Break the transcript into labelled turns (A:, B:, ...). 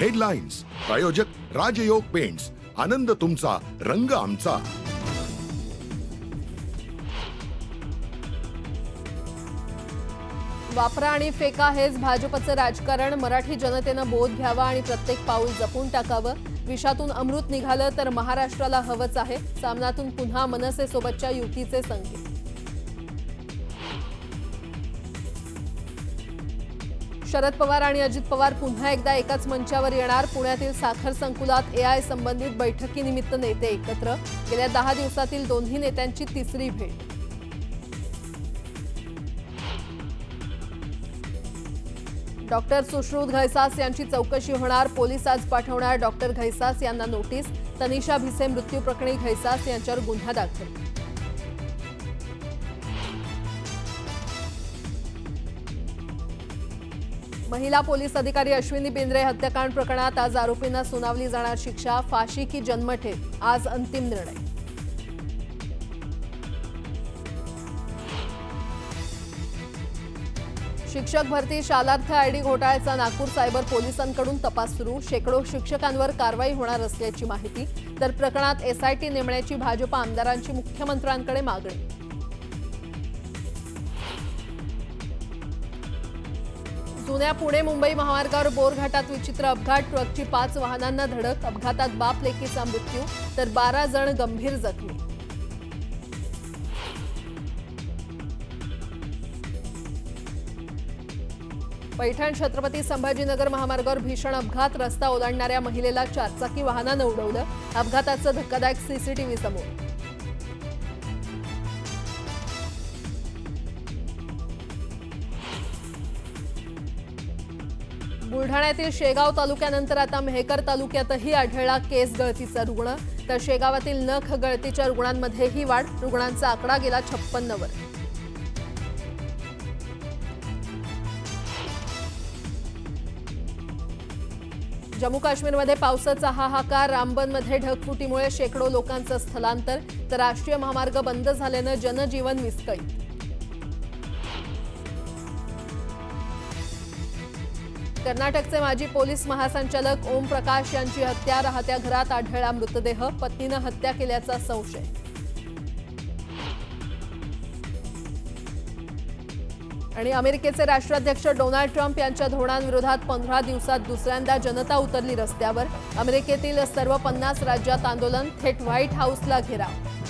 A: Headlines प्रायोजक राजयोग paints, आनंद तुमचा, रंग आमचा.
B: वापरा आणि फेका हेच भाजपचं राजकारण. मराठी जनतेनं बोध घ्यावा आणि प्रत्येक पाऊल जपून टाकावं. विषातून अमृत निघालं तर महाराष्ट्राला हवंच आहे. सामनातून पुन्हा मनसेसोबतच्या युतीचे संकेत. शरद पवार आणि अजित पवार पुन्हा एकदा एकाच मंचावर येणार. पुण्यातील साखर संकुलात AI संबंधित बैठकीनिमित्त नेते एकत्र. गेल्या 10 दिवसातील दोन्ही नेत्यांची तिसरी भेट. डॉक्टर सुश्रुत घैसास यांची चौकशी होणार. पोलीस आज पाठवणार डॉक्टर घैसास यांना नोटीस. तनिषा भिसे मृत्यू प्रकरणी घैसास यांच्यावर गुन्हा दाखल. महिला पोलीस अधिकारी अश्विनी बेंद्रे हत्याकांड प्रकरणात आज आरोपींना सुनावली जाणार शिक्षा. फाशी की जन्मठेप, आज अंतिम निर्णय. शिक्षक भरती शालार्थ ID घोटाळ्याचा नागपूर सायबर पोलिसांकडून तपास सुरू. शेकडो शिक्षकांवर कारवाई होणार असल्याची माहिती. तर प्रकरणात SIT नेमण्याची भाजप आमदारांची मुख्यमंत्र्यांकडे मागणी. जुन्या पुणे मुंबई महामार्गावर बोरघाटात विचित्र अपघात. ट्रकची 5 वाहनांना धडक. अपघातात बाप लेकीचा मृत्यू तर 12 जण गंभीर जखमी. पैठण छत्रपती संभाजीनगर महामार्गावर भीषण अपघात. रस्ता ओलांडणाऱ्या महिलेला चारचाकी वाहनानं उडवलं. अपघाताचं धक्कादायक CCTV समोर. बुलढाण्यातील शेगाव तालुक्यानंतर आता मेहकर तालुक्यातही आढळला केस गळतीचा रुग्ण. तर शेगावातील नख गळतीच्या रुग्णांमध्येही वाढ. रुग्णांचा आकडा गेला 56 वर. जम्मू काश्मीरमध्ये पावसाचा हाहाकार. रामबनमध्ये ढगफुटीमुळे शेकडो लोकांचं स्थलांतर. तर राष्ट्रीय महामार्ग बंद झाल्यानं जनजीवन विस्कळीत. कर्नाटकचे माजी पोलीस महासंचालक ओम प्रकाश यांची हत्या. राहत्या घरात आढळला मृतदेह. पत्नीनं हत्या केल्याचा संशय. आणि अमेरिकेचे राष्ट्राध्यक्ष डोनाल्ड ट्रम्प यांच्या धोरणांविरोधात 15 दिवसात दुसऱ्यांदा जनता उतरली रस्त्यावर. अमेरिकेतील सर्व 50 राज्यात आंदोलन. थेट व्हाईट हाऊसला घेराव.